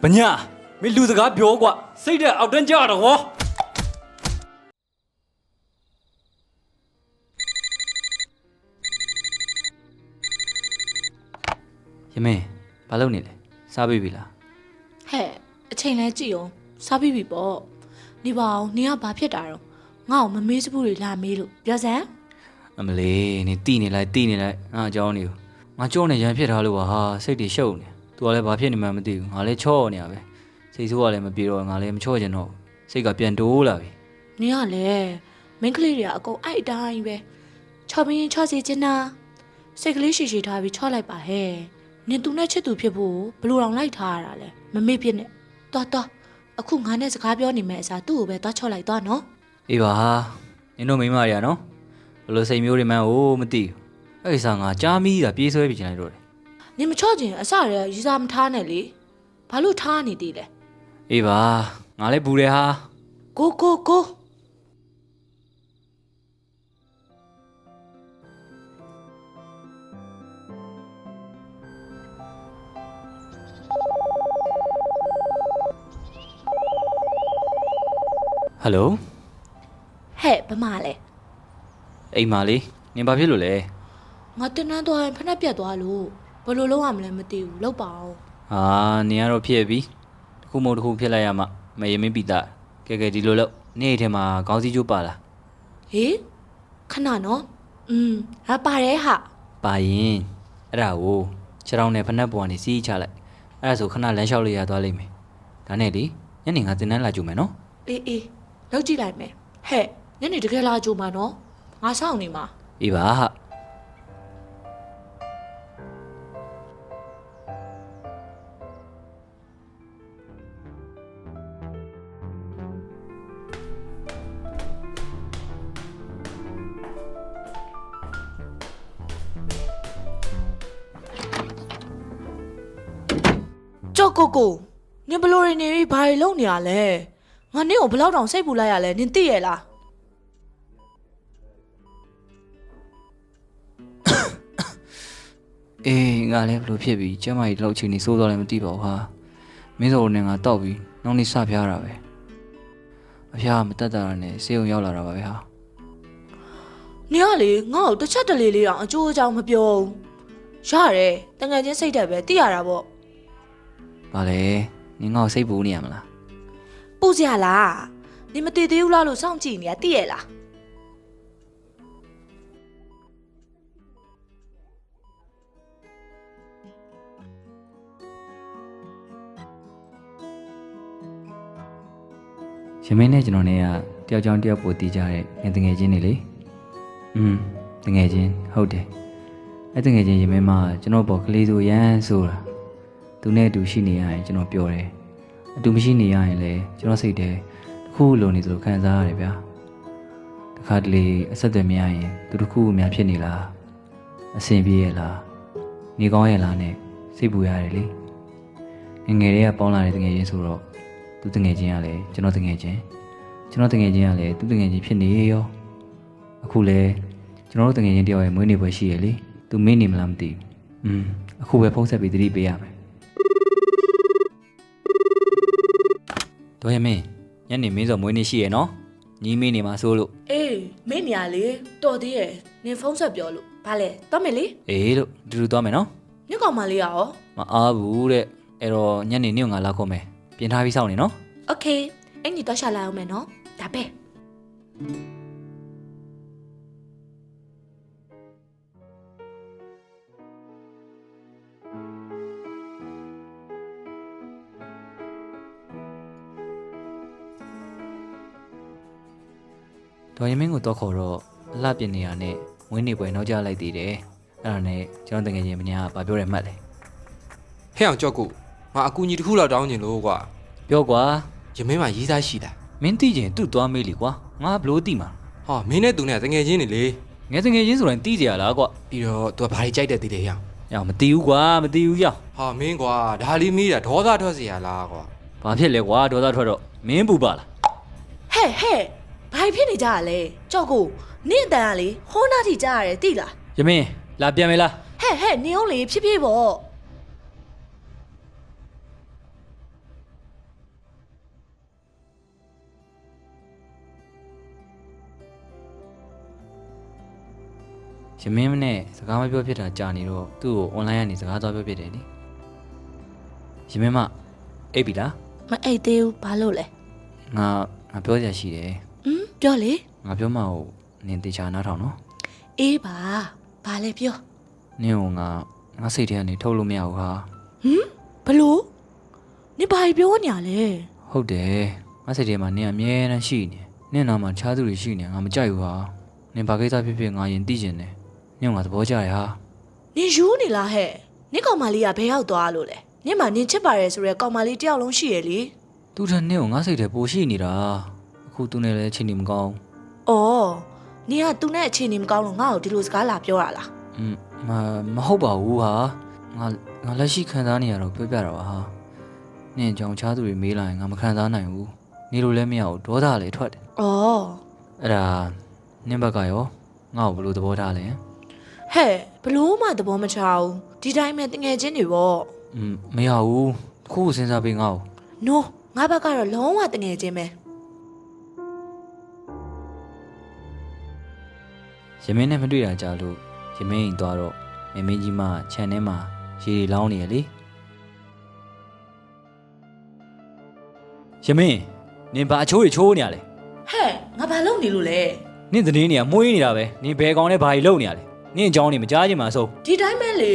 ဗညာမင်းလူစကားပြောကွာစိတ်တဲ့အောက်တန်းကြတော့ဟောယမင်းဘာလုပ်နေလဲစားပြီလားဟဲ့အချိန်လဲကြည့်အောင်စားပြီးပြီပေါ့နေပါအောင်နေကဘာဖြစ်တာတော့ငါ့ကိုမမေးစဘူးတွေလာမေးလို့ပြောစမ်းအမလေးနေတိနေလိုက်ငါအကြောင်းနေကိုငါကြောနေရန်ဖြစ်ထားလို့ဟာစိတ်တွေရှုပ်နေသူကလည်းဘာဖြစ်နေမှမသိဘူးငါလည်းချော့နေရပဲစိတ်ဆိုးကလည်းမပြေတော့ငါလည်းမချော့ချင်တော့စိတ်ကပြန်တိုးလာပြီနေကလည်းမင်းကလေးတွေကအကုန်အဲ့အတိုင်းပဲချော်မင်းချော့စီချင်တာစိတ်ကလေးရှိရှိထားပြီးချော့လိုက်ပါဟဲ့နင်သူနဲ့ချစ်သူဖြစ်ဖို့ဘလို့တောင်လိုက်ထားရတာလဲမမေ့ပြစ်နဲ့တော်အခုငါနဲ့စကားပြောနေမယ်အစားသူ့ကိုပဲသွားချော့လိုက်သွားနော်အေးပါနင်တို့မိမရနော်ဘလို့စိတ်မျိုးတွေမှန်းအိုးမသိဘူးအဲ့ဒီစားငါကြားမိတာပြေးဆွဲပြီးချင်လိုက်တော့တယ်နင်မချော့ချင်အစရရီစားမထားနဲ့လေဘာလို့ထားနေသေးလဲအေးပါငါလည်းဘူးတယ်ဟာကိုဟယ်လိုဟဲ့ဘာမှလဲအိမ်မလေးနင်ဘာဖြစ်လို့လဲငါတင်နှမ်းသွားရင်ဖက်နှက်ပြတ်သွားလို့ဘယ်လိုလုပ်ရမလဲမသိဘူးလောက်ပါအောင်ဟာနင်ကတော့ဖြစ်ပြီတခုမဟုတ်တခုဖြစ်လိုက်ရမှမယမင်းပိတာကဲဒီလိုလို့နေ့ထဲမှာခေါင်းစည်းကျိုးပါလားဟေးခဏနော်ဟာပါတယ်ဟာပါရင်အဲ့ဒါကိုခြေထောက်နဲ့ဖက်နှက်ပေါ်ကနေစီးချလိုက်အဲ့ဒါဆိုခဏလမ်းလျှောက်လိုက်ရသွားလိမ့်မယ်ဒါနဲ့လေညနေငါတင်နှမ်းလာကြုံမယ်နော်အေးလောက်ကြည့်လိုက်မယ်ဟဲ့ညနေတကယ်လာကြုံမှာနော်ငါစောင့်နေမှာအေးပါဟာကြောက်ကိုနင်ဘလို့နေပြီးဘာတွေလုပ်နေရလဲငါနင့်ကိုဘလောက်တောင်စိတ်ပူလိုက်ရလဲနင်သိရလားအေးငါလည်းဘလို့ဖြစ်ပြီကျမကြီးလောက်ချိန်နေစိုးသွားလည်းမသိပါဘူးဟာမင်းစောနဲ့ငါတောက်ပြီးနောက်နေ့စဖျားတာပဲအဖျားမတက်တာနဲ့ဆေးရုံရောက်လာတာပါပဲဟာနင်ကလေငါ့ကိုတစ်ချက်တလေလေးတော့အကျိုးအကြောင်းမပြောဘူးရတယ်တကယ်ချင်းစိတ်တက်ပဲသိရတာပေါ့ဘာလဲနင်ငါ့ကိုစိတ်ပူနေရမလားပူစရာလားနင်မတည်သေးဘူးလားလို့စောင့်ကြည့်နေရသိရလားရမင်းနဲ့ကျွန်တော်နဲ့ကတယောက်ချောင်းတယောက်ပိုတည်ကြတဲ့ငယ်တငယ်ချင်းတွေလေတငယ်ချင်းဟုတ်တယ်အဲ့တငယ်ချင်းရမင်းမကျွန်တော်ပေါ်ကလေးဆိုရမ်းဆိုတာသူနဲ့အတူရှိနေရရင်ကျွန်တော်ပျော်တယ်အတူမရှိနေရရင်လည်းကျွန်တော်စိတ်ထဲတစ်ခုလိုနေသလိုခံစားရတယ်ဗျာတခါတလေအဆက်အသွယ်မရရင်သူတစ်ခုအများဖြစ်နေလားအဆင်ပြေရဲ့လားနေကောင်းရဲ့လားနဲ့စိတ်ပူရတယ်လေငယ်တွေကပေါင်းလာတဲ့တငယ်ချင်းဆိုတော့သူတငယ်ချင်းကလည်းကျွန်တော်တငယ်ချင်းကလည်းသူတငယ်ချင်းဖြစ်နေရောအခုလဲကျွန်တော်တို့တငယ်ချင်းတယောက်ရဲ့မွေးနေ့ပွဲရှိရလေသူမင်းနေမလားမသိဘူးအခုပဲဖုန်းဆက်ပြီးသတိပေးရမယ်တော်ရမင်းညနေမင်းစောမွေးနေ့ရှိရနော်ညီမင်းနေမှာစိုးလို့အေးမင်းနေရလေတော်သေးရဲ့နင်ဖုန်းဆက်ပြောလို့ဘာလဲတော့မယ်လေအေးလို့တူတူသွားမယ်နော်ညကောင်မလေးရောမအားဘူးတဲ့အဲ့တော့ညနေနေ့ငါလာခေါ်မယ်ပြင်ထားပြီးစောင့်နေနော်โอเคအဲ့ညီတော့ရှာလာအောင်မယ်နော်ဒါပဲဒေါ်ရင်မင်းကိုတော့ခေါ်တော့အလှပြင်နေရနဲ့ဝင်းနေပွဲနောက်ကျလိုက်သေးတယ်အဲ့ဒါနဲ့ကျွန်တော်တကယ်ချင်းမညာကဘာပြောရဲမှတ်လဲဟဲ့အောင်ကြောက်ကိုငါအကူကြီးတစ်ခုလောက်တောင်းချင်လို့ကွာပြောကွာရမင်းမှာရေးစားရှိလားမင်းသိချင်သူ့သွားမေးလေကွာငါဘလို့သိမှာဟာမင်းနဲ့သူနဲ့တငယ်ချင်းနေလေငယ်တငယ်ချင်းဆိုရင်သိကြရလားကွာပြီးတော့ तू ဘာတွေကြိုက်တဲ့သိတယ်ဟဲ့အောင်မသိဘူးကွာမသိဘူးရောက်ဟာမင်းကွာဒါလေးမေးတာဒေါသထွက်เสียရလားကွာဘာဖြစ်လဲကွာဒေါသထွက်တော့မင်းပူပါလားဟဲ့ဘာဖြစ်နေကြရလဲကြောက်ကိုနင့်အတန်ကလေဟောနာထိကြားရတယ်သိလားယမင်းလာပြန်မေးလားဟဲ့နင်အောင်လေဖြစ်ပေါ့ မင်းနဲ့စကားမပြောဖြစ်တာကြာနေတော့သူ့ကို online ကနေစကားသွားပြောဖြစ်တယ်လေရမင်းမအိပ်ပြီလား မအိတ်သေးဘူးဘာလို့လဲ ငါပြောကြရှိတယ် ပြောလေ ငါပြောမှကိုနင်တေချာနားထောင်နော် အေးပါဘာလဲပြော နင်ကငါစိတ်ထဲကနေထုတ်လို့မရဘူးဟာ ဘလို့နေဘာပြောညာလဲ ဟုတ်တယ်ငါစိတ်ထဲမှာနင်အမြဲတမ်းရှိနေနင်နာမှာခြားသူတွေရှိနေငါမကြိုက်ဘူးဟာနင်ဘာကိစ္စဖြစ်ဖြစ်ငါရင်သိကျင်တယ်နင်ကငါသဘောကျရဟာ နင်ယူနေလားဟဲ့နင်ကောင်မလေးကဘယ်ရောက်သွားလို့လဲနင်မနင်ချစ်ပါတယ်ဆိုရဲကောင်မလေးတယောက်လုံးရှိရလေ သူထက်နင်ကိုငါစိတ်ထဲပိုရှိနေတာအခုသူနဲ့လည်းချင်းနေမကောင်း အော်နင်ကသူနဲ့အခြေအနေမကောင်းလို့ငါ့ကိုဒီလိုစကားလာပြောရလား မဟုတ်ပါဘူးဟာငါလက်ရှိခံစားနေရတော့ပြောပြတာပါဟာနင်ကြောင့်ခြားသူတွေမေးလာရင်ငါမခံစားနိုင်ဘူးနေလို့လည်းမရဘူးဒေါသလည်းထွက်တယ် အော် အဲ့ဒါနင်ဘက်ကရောငါ့ကိုဘယ်လိုသဘောထားလဲ ဟဲ့ဘလို့မှသဘောမချဘူးဒီတိုင်းပဲတငယ်ချင်းတွေပေါ့ မရဘူးခုစဉ်းစားပေးငါ့ကို no ငါဘက်ကတော့လုံးဝတငယ်ချင်းပဲ ရမင်းနဲ့မတွေ့တာကြာလို့ရမင်းရင်သွားတော့မင်းကြီးမခြံထဲမှာရေတွေလောင်းနေရလေရမင်းနင်ဘာအချိုးတွေချိုးနေရလဲ ဟဲ့ငါဘာလုပ်နေလို့လဲ နင်သတင်းနေရမှုေးနေတာပဲနင်ဘယ်ကောင်နဲ့ဘာကြီးလုပ်နေရလဲနင်အကြောင်းနေမကြားချင်ပါဆို ဒီတိုင်းပဲလေ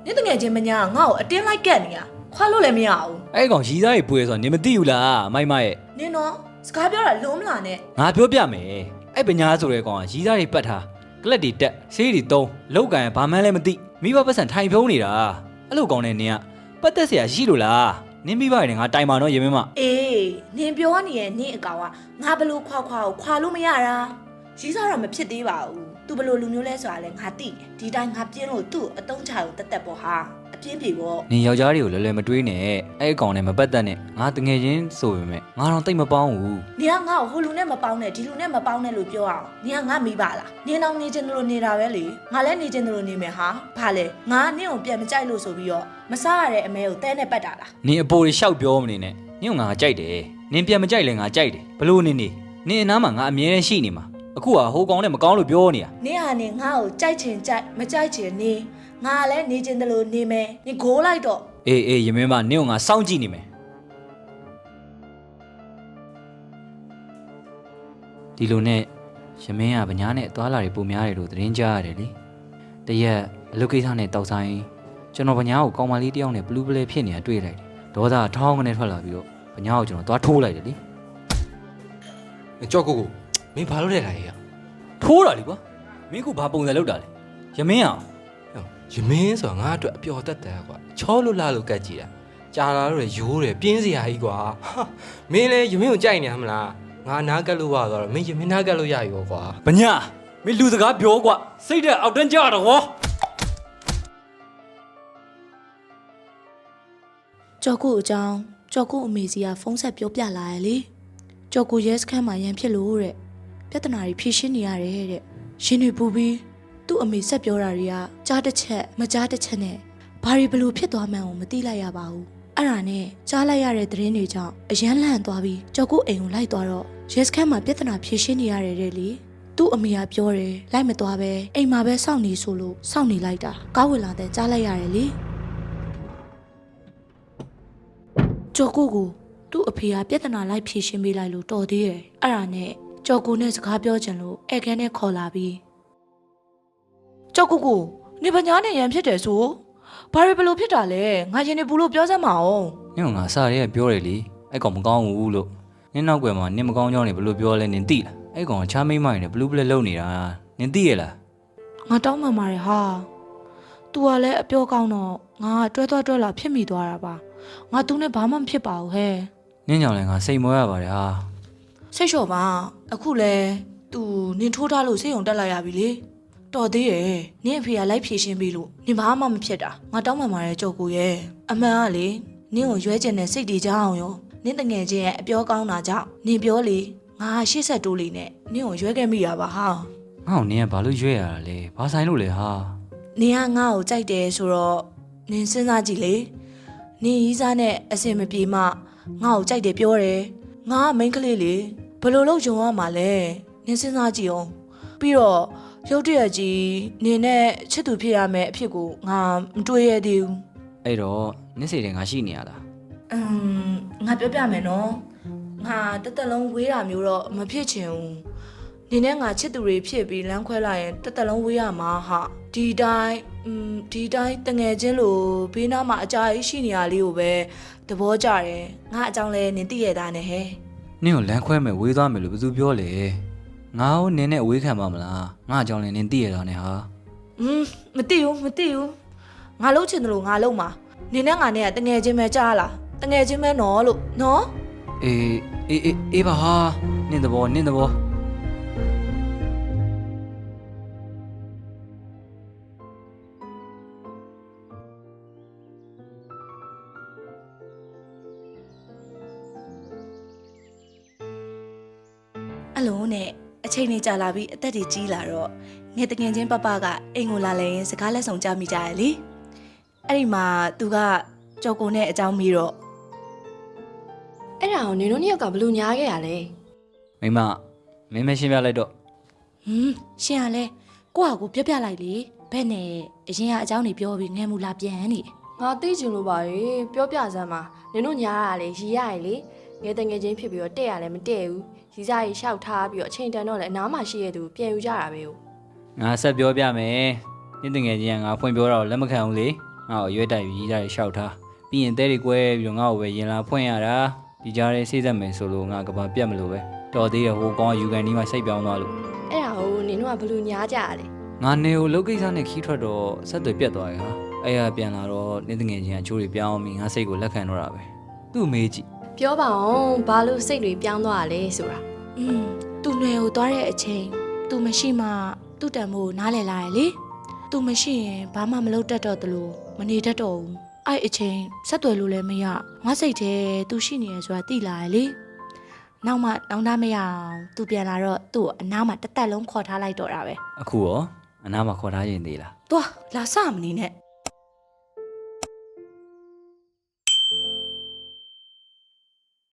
နင်တငယ်ချင်းမညာငါ့ကိုအတင်းလိုက်ကတ်နေရခွာလို့လည်းမရဘူး အဲ့ကောင်ရီးသားကြီးပွေဆိုတော့နင်မသိဘူးလားမိုက်မရဲ့ နင်တော့စကားပြောတာလုံးမလာနဲ့ ငါပြောပြမယ်အဲ့ပညာဆိုတဲ့ကောင်ကရီးသားတွေပတ်ထားကလက်တွေတက်ဆေးတွေတုံးလောက်ကန်ဘာမှန်းလည်းမသိမိဘပတ်စံထိုင်ဖြုံးနေတာအဲ့လိုကောင်နဲ့နင်ကပတ်သက်เสียရှိလို့လားနင်မိဘရဲ့ငါတိုင်ပါတော့ရေမင်းမ အေးနင်ပြောနေရဲ့နင်အကောင်ကငါဘလို့ခွာကိုခွာလို့မရတာရီးစားတော့မဖြစ်သေးပါဘူးသူဘလို့လူမျိုးလဲဆိုတာလဲငါသိတယ်ဒီတိုင်းငါပြင်းလို့သူ့အတုံးချကိုတက်တက်ပေါ့ဟာအပြင်းပြေပေါ့ နင်ယောက်ျားတွေကိုလည်းမတွေးနဲ့အဲ့အကောင်နဲ့မပတ်သက်နဲ့ငါတငယ်ချင်းဆိုပေမဲ့ငါတော့တိတ်မပေါင်းဘူး နင်ကငါ့ကိုဟိုလူနဲ့မပေါင်းနဲ့ဒီလူနဲ့မပေါင်းနဲ့လို့ပြောအောင်နင်ကငါမိပါလားနင်တော့နေချင်တယ်လို့နေတာပဲလေငါလည်းနေချင်တယ်လို့နေမယ်ဟာဘာလဲငါနင့်ကိုပြန်မကြိုက်လို့ဆိုပြီးတော့မစားရတဲ့အမဲကိုတဲနဲ့ပတ်တာလား နင်အပေါ်တွေရှောက်ပြောမနေနဲ့နင်ကငါကြိုက်တယ်နင်ပြန်မကြိုက်လဲငါကြိုက်တယ်ဘလို့နင်အနားမှာငါအမြဲတမ်းရှိနေမှာအခုကဟိုကောင်နဲ့မကောင်းလို့ပြောနေတာ နင်ဟာနင်ငါ့ကိုကြိုက်ချင်ကြိုက်မကြိုက်ချင်နေငါလည်းနေချင်တယ်လို့နေမယ်နင်ဂိုးလိုက်တော့ အေးရမင်းမနင်ကငါစောင့်ကြည့်နေမယ်ဒီလိုနဲ့ရမင်းကဗညာနဲ့သွားလာတွေပုံများတယ်လို့သတင်းကြားရတယ်လေတရက်အလုပ်ကိစ္စနဲ့တောက်ဆိုင်ကျွန်တော်ဗညာကိုကောင်မလေးတယောက်နဲ့ဘလူးပလဲဖြစ်နေတာတွေ့လိုက်တယ်ဒေါသထောင်းကနေထွက်လာပြီးတော့ဗညာကိုကျွန်တော်သွားထိုးလိုက်တယ်လေ ကြောက်ကိုမင်းဘာလုပ်လဲလားရေ ထိုးတာလေကွာမင်းကဘာပုံစံလုပ်တာလဲရမင်းအောင် ရမင်းဆိုတာငါအတွက်အပျော်တက်တယ်ကွာချောလို့လာလို့ကတ်ကြည့်တာကြာလာတော့ရိုးတယ်ပြင်းစရာကြီးကွာမင်းလည်းရမင်းကိုကြိုက်နေရမလားငါနားကတ်လို့ပါတော့မင်းရမင်းနားကတ်လို့ရပြီကွာ ဗညာမင်းလူစကားပြောကွာစိတ်တဲ့အောက်တန်းကြတော့ဟော ကြော်ကိုအကြောင်းကြော်ကိုအမေစီကဖုန်းဆက်ပြောပြလာရလေကြော်ကိုရဲစခန်းမှာရန်ဖြစ်လို့တဲ့ပြဿနာတွေဖြေရှင်းနေရတယ်တဲ့ရှင်တွေပူပြီးသူ့အမေဆက်ပြောတာတွေကကြားတစ်ချက်မကြားတစ်ချက်နဲ့ဘာတွေဘလို့ဖြစ်သွားမှန်းကိုမသိလိုက်ရပါဘူးအဲ့ဒါနဲ့ကြားလိုက်ရတဲ့သတင်းတွေကြောင့်အရန်လန့်သွားပြီးကြော်ကိုအိမ်ကိုလိုက်သွားတော့ရဲစခန်းမှာပြဿနာဖြေရှင်းနေရတယ်တဲ့လေသူ့အမေကပြောတယ်လိုက်မသွားပဲအိမ်မှာပဲစောင့်နေဆိုလို့စောင့်နေလိုက်တာကားဝင်လာတဲ့ကြားလိုက်ရတယ်လေကြော်ကိုကိုသူ့အဖေကပြဿနာလိုက်ဖြေရှင်းပေးလိုက်လို့တော်သေးတယ်အဲ့ဒါနဲ့ကြော်ကိုနဲ့စကားပြောချင်လို့ဧကန်နဲ့ခေါ်လာပြီးကြော်ကိုနေပညာနဲ့ရန်ဖြစ်တယ်ဆိုဘာတွေဘလို့ဖြစ်တာလဲငါရင်နေဘူးလို့ပြောစမ်းမအောင် နင်ကငါစားရဲပြောတယ်လေအဲ့ကောင်မကောင်းဘူးလို့နင်နောက်ွယ်မှာနင်မကောင်းကြောင်းနေဘလို့ပြောလဲနင်သိလားအဲ့ကောင်ချားမိမ့်မိုင်းနဲ့ဘလူးပလက်လုံနေတာနင်သိရလား ငါတောင်းပန်ပါတယ်ဟာ तू ကလည်းအပြောကောင်းတော့ငါတွဲသွားလာဖြစ်မိသွားတာပါငါ तू နဲ့ဘာမှမဖြစ်ပါဘူးဟဲ့ နင်ကြောင့်လည်းငါစိတ်မွဲရပါတယ်ဟာ စိတ်လျှော့ပါအခုလဲ तू နင်ထိုးထားလို့စိတ်ုံတက်လာရပြီလေတော်သေးရဲ့နင်အဖေကလိုက်ဖြေရှင်းပြီးလို့နင်ဘာမှမဖြစ်တာငါတောင်းပန်ပါတယ်ကြော်ကိုရဲ့အမှန်ကလေနင်ကိုရွဲကျင်တဲ့စိတ်တွေကြောင်းရောနင်တငယ်ချင်းရဲ့အပြောကောင်းတာကြောင့်နင်ပြောလေငါရှေ့ဆက်တိုးလေးနဲ့နင်ကိုရွဲခဲ့မိတာပါဟာ ငါ့ကိုနင်ကဘာလို့ရွဲ့ရတာလဲဘာဆိုင်လို့လဲဟာ နင်ကငါ့ကိုကြိုက်တယ်ဆိုတော့နင်စဉ်းစားကြည့်လေနင်ရီးစားနဲ့အစင်မပြေမှငါ့ကိုကြိုက်တယ်ပြောတယ်ငါကမိန်းကလေးလေဘယ်လိုလုပ်ကြုံရမှာလဲနင်စဉ်းစားကြည့်အောင်ပြီးတော့ ရုတ်တရက်ကြီးနင်နဲ့ချစ်သူဖြစ်ရမယ်အဖြစ်ကိုငါမတွေးရသေးဘူး အဲ့တော့နင့်စိတ်ထဲငါရှိနေရလား ငါပြောပြမယ်နော်ငါတက်တက်လုံးဝေးတာမျိုးတော့မဖြစ်ချင်ဘူးနင်နဲ့ငါချစ်သူတွေဖြစ်ပြီးလမ်းခွဲလိုက်ရင်တက်တက်လုံးဝေးရမှာဟာဒီတိုင်းတငယ်ချင်းလိုဘေးနားမှာအကြာကြီးရှိနေရလေးကိုပဲသဘောကျတယ်ငါအကြောင်းလဲနင်သိရတာနဲ့ဟဲ့ နင့်ကိုလမ်းခွဲမယ်ဝေးသွားမယ်လို့ဘယ်သူပြောလဲငါ့ကိုနင်းနဲ့အဝေးခံပါမလားငါအကြောင်းလည်းနင်းသိရတာနဲ့ဟာ မသိဘူးငါလုံးချင်တယ်လို့ငါလုံးမှာနင်နဲ့ငါနဲ့ကတငယ်ချင်းပဲကြားလားတငယ်ချင်းပဲနော်လို့နော် အေးပါဟာနင်းသဘောအလုံးနဲ့အချိန်နေကြာလာပြီးအသက်တွေကြီးလာတော့ငယ်တငယ်ချင်းပပကအိမ်ကိုလာလဲရင်စကားလက်ဆောင်ကြားမိကြရလေအဲ့ဒီမှာသူကကြော်ကုန်နဲ့အကြောင်းပြီးတော့ အဲ့ဒါကိုနင်တို့နှစ်ယောက်ကဘလို့ညားခဲ့ရလဲ မိမမင်းမရှင်းပြလိုက်တော့ ရှင်ကလဲကိုယ့်ဟာကိုပြောပြလိုက်လေဘယ်နဲ့အရင်ကအကြောင်းတွေပြောပြီးငဲမူလာပြန်နေ ငါသိချင်လို့ပါရေပြောပြစမ်းပါနင်တို့ညားရလေရီရရလေငယ်တငယ်ချင်းဖြစ်ပြီးတော့တဲ့ရလဲမတဲ့ဘူးရီစားရီရှောက်ထားပြီးတော့အချိန်တန်တော့လဲအနားမှာရှိရသူပြန်ယူကြတာပဲဟုတ် ငါဆက်ပြောပြမယ်နင်းတငယ်ချင်းကငါဖွင့်ပြောတော့လက်မခံဘူးလေငါ့ကိုရွေးတိုက်ပြီးကြီးကြရရှောက်ထားပြီးရင်တဲတွေကွဲပြီးတော့ငါ့ကိုပဲရင်လာဖွင့်ရတာဒီကြားထဲစိတ်ဆက်မယ်ဆိုလို့ငါကဘာပြတ်မလို့ပဲတော်သေးရဟိုကောင်ကယူကန်ဒီမှာစိတ်ပြောင်းသွားလို့ အဲ့ဒါကိုနင်တို့ကဘလို့ညားကြရလဲ ငါနေကိုလုတ်ကိစ္စနဲ့ခီးထွက်တော့ဆက်သွယ်ပြတ်သွားရဟာအဲ့ရပြန်လာတော့နင်းတငယ်ချင်းကချိုးတွေပြောင်းပြီးငါစိတ်ကိုလက်ခံတော့တာပဲသူ့မေးကြည့် ပြောပါအောင်ဘာလို့စိတ်တွေပြောင်းသွားရလဲဆိုတာ သူ့နယ်ကိုသွားတဲ့အချိန်သူမရှိမှသူ့တန်မို့နားလည်လာရလေသူမရှိရင်ဘာမှမလုပ်တတ်တော့သလိုမနေတတ်တော့ဘူးအဲ့အချိန်ဆက်သွယ်လို့လည်းမရငါစိတ်ထဲသူရှိနေရဆိုတာသိလာရလေနောက်မှနောင်တမရအောင်သူပြန်လာတော့သူ့ကိုအနားမှာတစ်သက်လုံးခေါ်ထားလိုက်တော့တာပဲ အခုရောအနားမှာခေါ်ထားရင်သေးလား သွားလာစမနေနဲ့